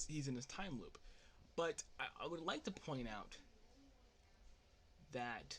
he's in this time loop. But I would like to point out that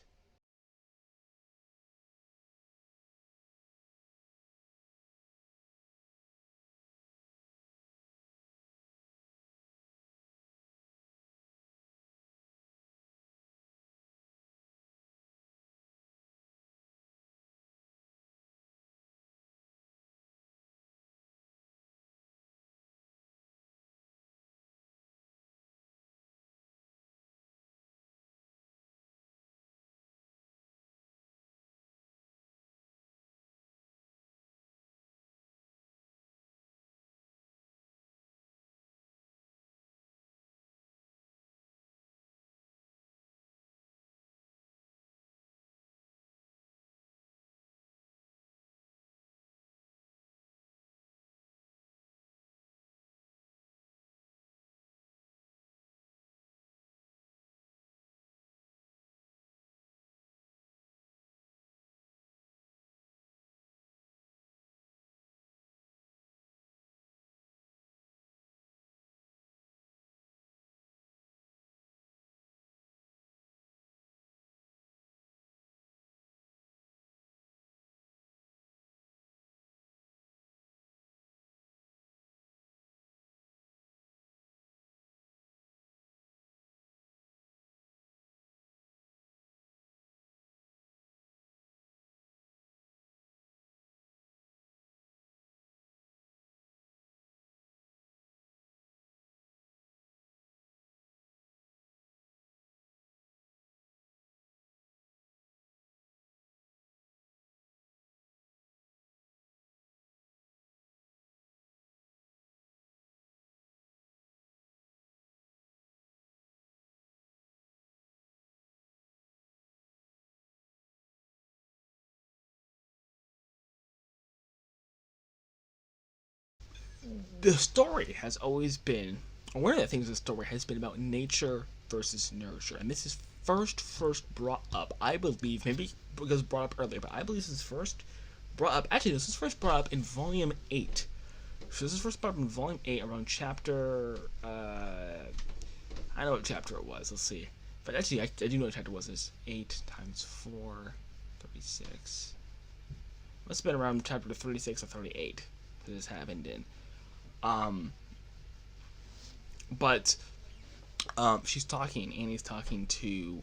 the story has always been, one of the things in the story has been about nature versus nurture, and this is first brought up, I believe, maybe because brought up earlier, but I believe this is first brought up. Actually, this is first brought up in Volume 8. So this is first brought up in Volume 8 around chapter. I know what chapter it was. Let's see. But actually, I do know what chapter it was. It's 8 times 4, 36. Must have been around chapter 36 or 38 that this happened in. But she's talking, Annie's talking to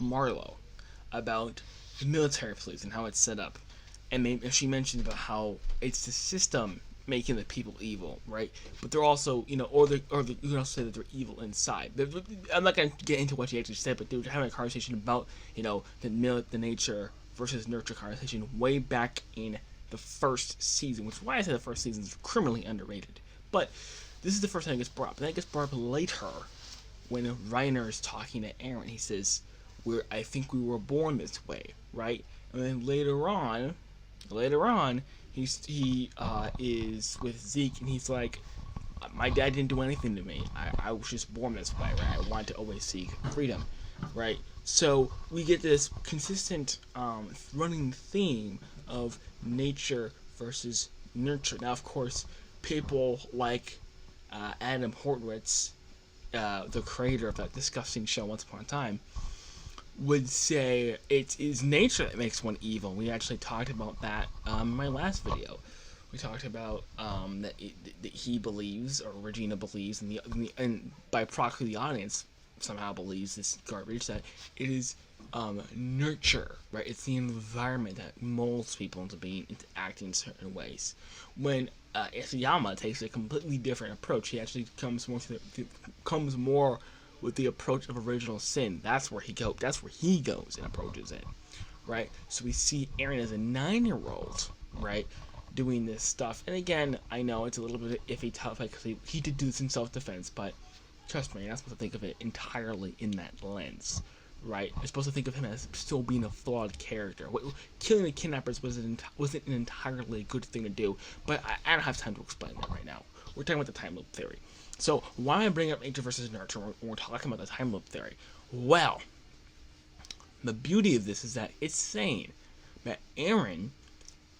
Marlowe about the military police and how it's set up, and she mentioned about how it's the system making the people evil, right? But they're also, you know, you can also say that they're evil inside. I'm not gonna get into what she actually said, but they were having a conversation about, you know, the nature versus nurture conversation way back in the first season, which is why I say the first season is criminally underrated. But this is the first time it gets brought up. And then it gets brought up later when Reiner is talking to Aaron. He says, I think we were born this way, right? And then later on, he is with Zeke, and he's like, my dad didn't do anything to me. I was just born this way, right? I wanted to always seek freedom, right? So we get this consistent running theme of nature versus nurture. Now, of course, people like Adam Hortwitz, the creator of that disgusting show Once Upon a Time, would say it is nature that makes one evil. We actually talked about that in my last video. We talked about that he believes, or Regina believes, and by proxy the audience somehow believes this garbage, that it is nurture, right? It's the environment that molds people into acting in certain ways. When Isayama takes a completely different approach, he actually comes more with the approach of original sin. That's where he goes and approaches it, right? So we see Aaron as a 9-year-old, right, doing this stuff. And again, I know it's a little bit iffy, tough, because he did do this in self-defense, but trust me, you're not supposed to think of it entirely in that lens, right? You're supposed to think of him as still being a flawed character. Killing the kidnappers wasn't an entirely good thing to do, but I don't have time to explain that right now. We're talking about the time loop theory. So why am I bringing up nature versus nurture when we're talking about the time loop theory? Well, the beauty of this is that it's saying that Aaron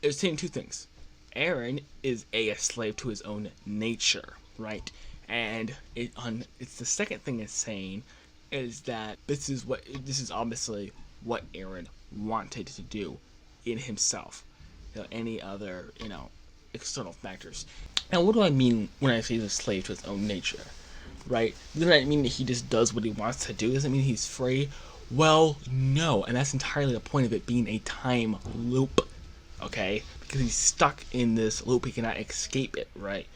is saying two things. Aaron is a slave to his own nature, right? And it's the second thing it's saying is that this is obviously what Aaron wanted to do in himself. Any other external factors. And what do I mean when I say he's a slave to his own nature? Right? Doesn't that mean that he just does what he wants to do? Doesn't mean he's free? Well, no, and that's entirely the point of it being a time loop. Okay? Because he's stuck in this loop, he cannot escape it, right?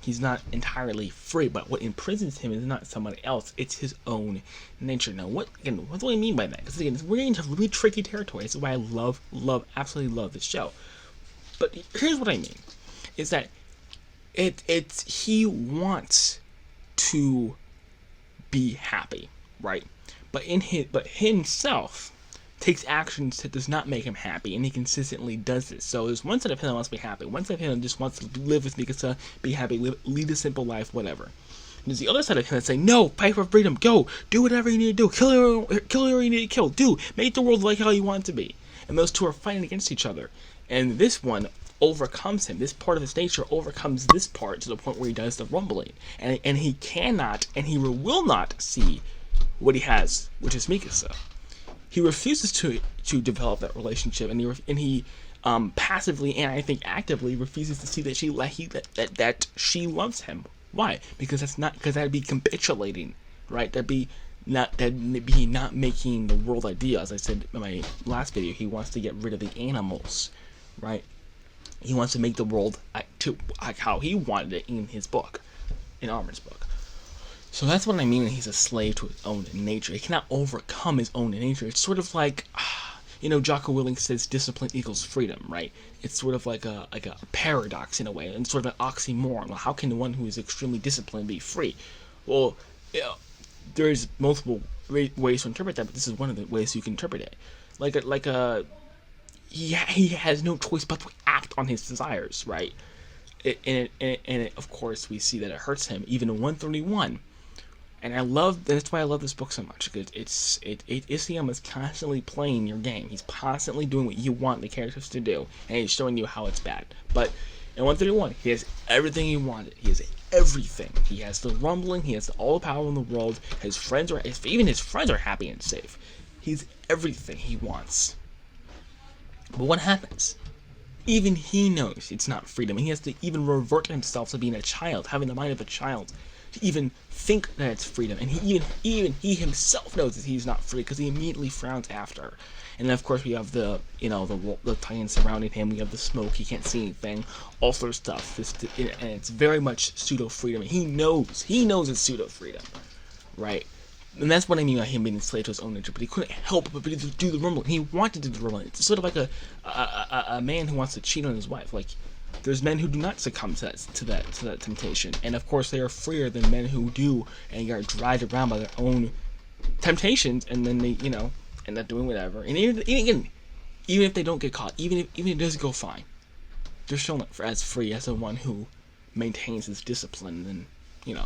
He's not entirely free, but what imprisons him is not somebody else, it's his own nature. Now, what do I mean by that? Because again, we're into really tricky territory. This is why I absolutely love this show. But here's what I mean, is that it's he wants to be happy, right? But himself takes actions that does not make him happy, and he consistently does this. So there's one side of him that wants to be happy, one side of him that just wants to live with me, to be happy, lead a simple life, whatever. And there's the other side of him that's saying, no, fight for freedom, go, do whatever you need to do, kill whoever you need to kill, make the world like how you want it to be. And those two are fighting against each other. And this one overcomes him. This part of his nature overcomes this part to the point where he does the rumbling. And he cannot, and he will not see what he has, which is Mikasa. He refuses to develop that relationship, and he passively and I think actively refuses to see that she loves him. Why? Because that'd be capitulating, right? That'd be not making the world ideal. As I said in my last video, he wants to get rid of the animals, right? He wants to make the world to how he wanted it in his book, in Armin's book. So that's what I mean when he's a slave to his own nature. He cannot overcome his own nature. It's sort of like, Jocko Willink says discipline equals freedom, right? It's sort of like a paradox in a way, and sort of an oxymoron. Well, how can the one who is extremely disciplined be free? Well, there's multiple ways to interpret that, but this is one of the ways you can interpret it. He has no choice but to act on his desires, right? Of course, we see that it hurts him, even in 131. And that's why I love this book so much, because Isayama is constantly playing your game. He's constantly doing what you want the characters to do, and he's showing you how it's bad. But in 131, he has everything he wanted. He has everything. He has the rumbling. He has all the power in the world. Even his friends are happy and safe. He's everything he wants. But what happens? Even he knows it's not freedom. He has to even revert himself to being a child, having the mind of a child, to even think that it's freedom. And he himself knows that he's not free, because he immediately frowns after. And then of course we have the Titans surrounding him. We have the smoke. He can't see anything. All sorts of stuff. And it's very much pseudo freedom. He knows it's pseudo freedom, right? And that's what I mean by him being enslaved to his own nature. But he couldn't help but do the rumbling. He wanted to do the rumbling. It's sort of like a man who wants to cheat on his wife. Like, there's men who do not succumb to that temptation, and of course they are freer than men who do and are dragged around by their own temptations, and then they end up doing whatever. And even if they don't get caught, even if it doesn't go fine, they're still not as free as the one who maintains his discipline and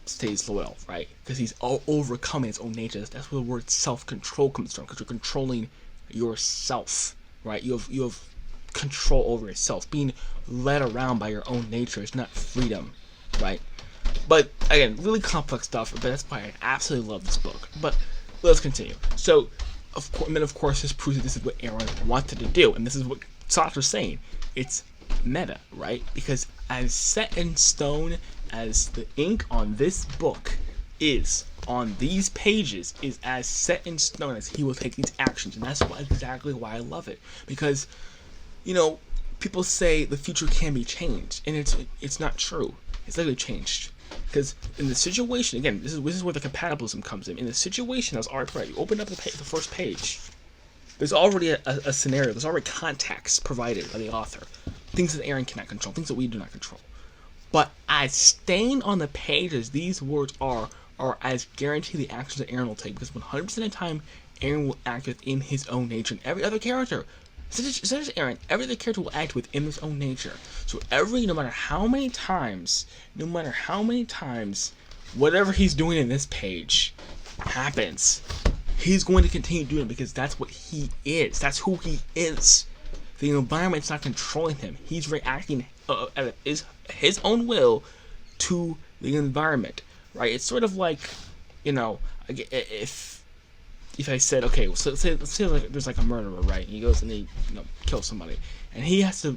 stays loyal, right? Because he's overcoming his own nature. That's where the word self-control comes from, because you're controlling yourself, right? You have control over yourself. Being led around by your own nature is not freedom, right? But again, really complex stuff, but that's why I absolutely love this book. But let's continue. So, of course, this proves that this is what Aaron wanted to do, and this is what Sato's saying. It's meta, right? Because as set in stone as the ink on this book is on these pages, is as set in stone as he will take these actions, and that's exactly why I love it. Because people say the future can be changed, and it's not true. It's literally changed. Because in the situation, again, this is where the compatibilism comes in. In the situation that's already right, you open up the first page. There's already a scenario. There's already context provided by the author. Things that Aaron cannot control. Things that we do not control. But as stained on the page as these words are as guarantee the actions that Aaron will take. Because 100% of the time, Aaron will act within his own nature. And every other character, such as Aaron, every other character will act within his own nature. So no matter how many times, whatever he's doing in this page happens, he's going to continue doing it, because that's what he is. That's who he is. The environment's not controlling him. He's reacting at his own will to the environment, right? It's sort of like, if I said, okay, so let's say like there's like a murderer, right? He goes and he kills somebody, and he has to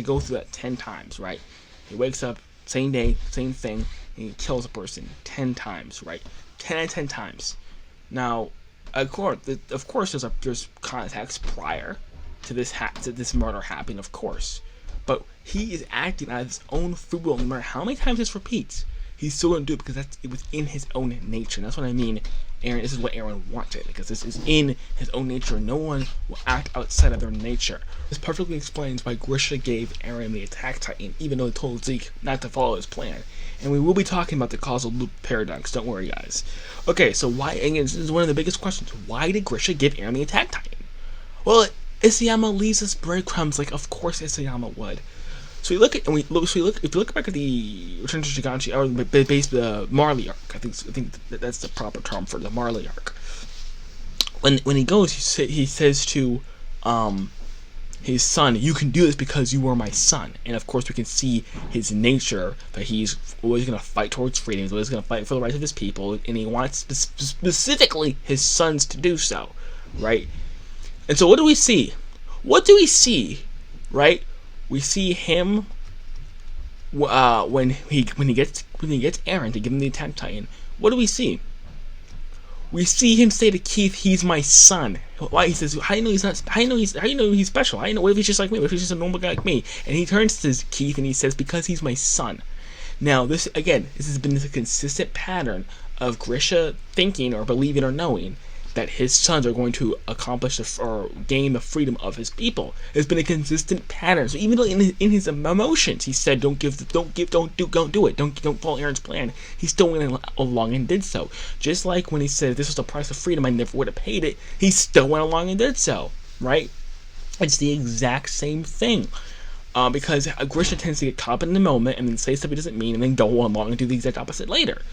go through that 10 times, right? He wakes up same day, same thing, and he kills a person 10 times, right? 10 out of 10 times. Now, of course, there's context prior to this murder happening, of course, but he is acting out of his own free will. No matter how many times this repeats, he's still gonna do it because that's within his own nature. And that's what I mean. Aaron, this is what Aaron wanted, because this is in his own nature. No one will act outside of their nature. This perfectly explains why Grisha gave Aaron the attack titan, even though he told Zeke not to follow his plan. And we will be talking about the causal loop paradox, don't worry guys. Okay, so why, again, this is one of the biggest questions. Why did Grisha give Aaron the attack titan? Well, Isayama leaves us breadcrumbs, like of course Isayama would. So if you look back at the Return to Shiganshi, or the Marley arc, I think that's the proper term for the Marley arc. When he goes, he says to his son, "You can do this because you were my son." And of course, we can see his nature, that he's always going to fight towards freedom. He's always going to fight for the rights of his people, and he wants specifically his sons to do so, right? And so, what do we see? Right? We see him when he gets Aaron to give him the attack titan. What do we see? We see him say to Keith, "He's my son." Why? He says, "How do you know he's not? How do you know he's special? How do you know? What if he's just like me? What if he's just a normal guy like me?" And he turns to Keith and he says, "Because he's my son." Now, this has been a consistent pattern of Grisha thinking or believing or knowing that his sons are going to accomplish or gain the freedom of his people. It's been a consistent pattern. So even though in his emotions he said, "Don't do it, don't follow Aaron's plan," he still went along and did so. Just like when he said, "If this was the price of freedom, I never would have paid it," he still went along and did so. Right? It's the exact same thing. Because Grisha tends to get caught up in the moment and then say stuff he doesn't mean, and then go along and do the exact opposite later.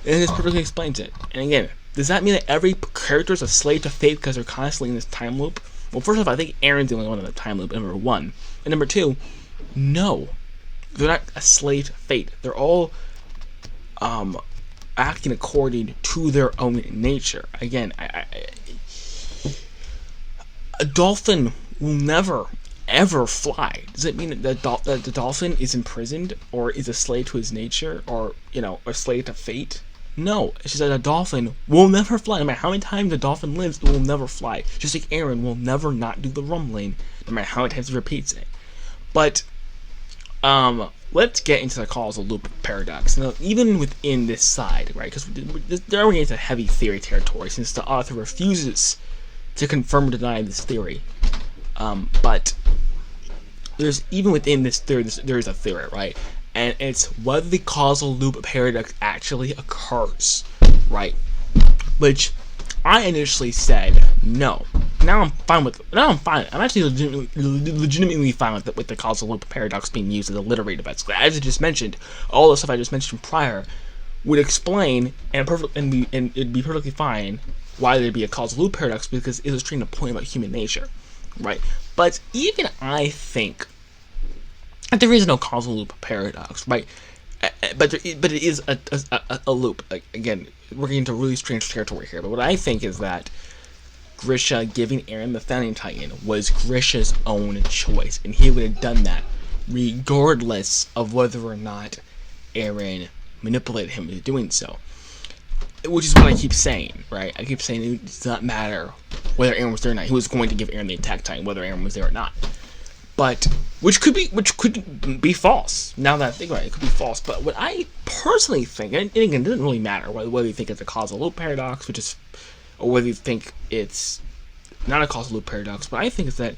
And this perfectly explains it. And again, does that mean that every character is a slave to fate because they're constantly in this time loop? Well, first off, I think Aaron's the only one in the time loop, number one. And number two, no. They're not a slave to fate. They're all acting according to their own nature. Again, a dolphin will never, ever fly. Does it mean that the dolphin is imprisoned or is a slave to his nature, or, a slave to fate? No, she said a dolphin will never fly. No matter how many times a dolphin lives, it will never fly. Just like Aaron will never not do the rumbling, no matter how many times he repeats it. But, let's get into the causal loop paradox. Now, even within this side, right, because they're already into heavy theory territory, since the author refuses to confirm or deny this theory. But even within this theory, there is a theory, right? And it's whether the causal loop paradox actually occurs, right? Which I initially said no. Now I'm fine. I'm actually legitimately fine with the causal loop paradox being used as a literary device. As I just mentioned, all the stuff I just mentioned prior would explain and it'd be perfectly fine why there'd be a causal loop paradox, because it was trying to point about human nature, right? But even I think that there is no causal loop paradox, right? But it is a loop. Again, we're getting into really strange territory here. But what I think is that Grisha giving Aaron the Founding Titan was Grisha's own choice, and he would have done that regardless of whether or not Aaron manipulated him into doing so. Which is what I keep saying, right? I keep saying it does not matter whether Aaron was there or not. He was going to give Aaron the attack titan, whether Aaron was there or not. But which could be false. Now that I think about it, it could be false. But what I personally think, and again, it doesn't really matter whether you think it's a causal loop paradox, or whether you think it's not a causal loop paradox. But I think is that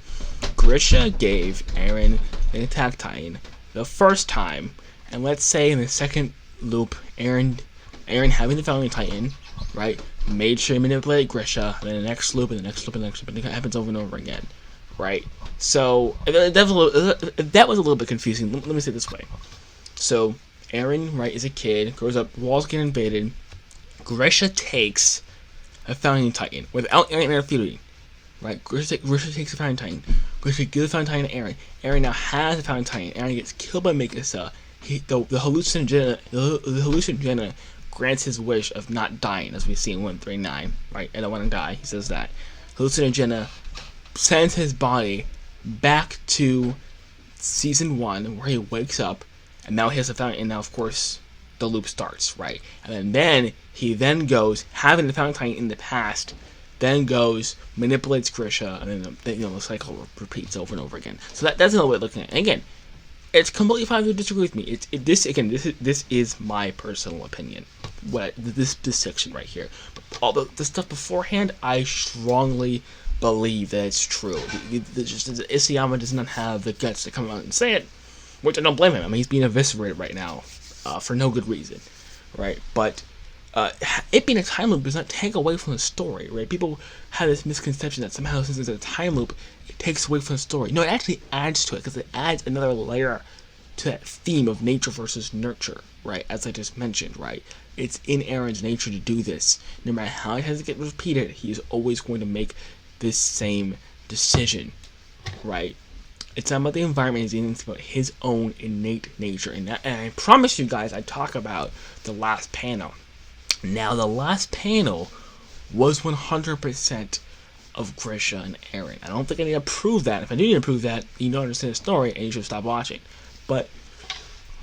Grisha gave Aaron an attack titan the first time, and let's say in the second loop, Aaron having the Founding Titan, right, made sure he manipulated Grisha, and then the next loop, and the next loop, and the next loop, and it happens over and over again, right? So, that was a little bit confusing. Let me say it this way. So, Aaron, right, is a kid, grows up, walls get invaded, Grisha takes a Founding Titan, without Aaron interfering, right? Grisha takes a Founding Titan, Grisha gives the Founding Titan to Aaron. Aaron now has a Founding Titan. Aaron gets killed by Mikasa. the hallucinogen grants his wish of not dying, as we see in 139, right? I don't want to die. He says that hallucinogen sends his body back to season 1, where he wakes up, and now he has a fountain, and now of course the loop starts, right? And then he then goes, having the fountain in the past, then goes, manipulates Grisha, and then the cycle repeats over and over again. So that's another way of looking at it. And again, it's completely fine to disagree with me. This is my personal opinion. This section right here, but all the stuff beforehand, I strongly believe that it's true. Isayama does not have the guts to come out and say it, which I don't blame him. I mean, he's being eviscerated right now for no good reason, right? But it being a time loop does not take away from the story, right? People have this misconception that somehow since it's a time loop, it takes away from the story. No, it actually adds to it, because it adds another layer to that theme of nature versus nurture, right? As I just mentioned, right? It's in Aaron's nature to do this. No matter how it has to get repeated, he is always going to make this same decision, right? It's not about the environment, it's about his own innate nature. And I promise you guys, I talk about the last panel. Now, the last panel was 100% of Grisha and Aaron. I don't think I need to prove that. If I do need to prove that, you don't understand the story, and you should stop watching. But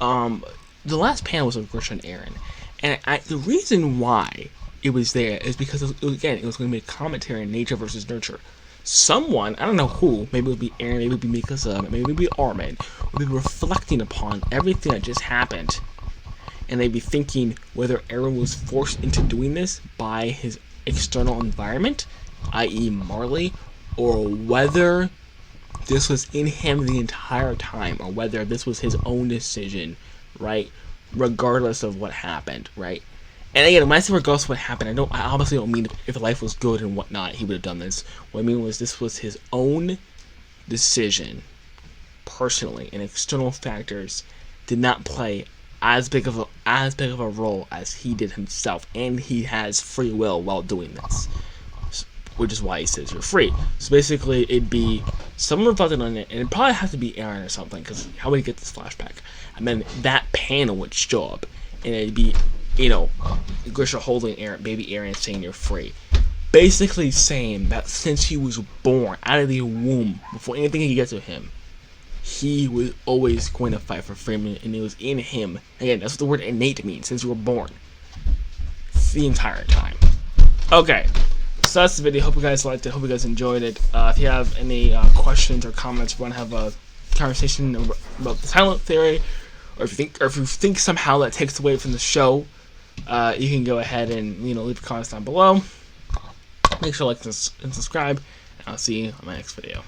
the last panel was of Grisha and Aaron. And the reason why it was there is because, it was going to be a commentary on nature versus nurture. Someone, I don't know who, maybe it would be Aaron, maybe it would be Mikasa, maybe it would be Armin, would be reflecting upon everything that just happened. And they'd be thinking whether Aaron was forced into doing this by his external environment, i.e. Marley, or whether this was in him the entire time, or whether this was his own decision, right? Regardless of what happened, right? And again, when I say regardless of what happened, I obviously don't mean if life was good and whatnot, he would have done this. What I mean was this was his own decision, personally, and external factors did not play as big of a role as he did himself, and he has free will while doing this, which is why he says you're free. So basically, it'd be someone reflecting on it, and it'd probably have to be Aaron or something, because how would he get this flashback? And then that panel would show up, and it'd be, Grisha holding Aaron, baby Aaron, saying you're free. Basically saying that since he was born out of the womb, before anything could get to him, he was always going to fight for freedom, and it was in him. Again, that's what the word innate means, since you were born. The entire time. Okay, so that's the video. Hope you guys liked it. Hope you guys enjoyed it. If you have any questions or comments, if you want to have a conversation about the silent theory, or if you think somehow that takes away from the show, you can go ahead and leave comments down below. Make sure to like and subscribe, and I'll see you on my next video.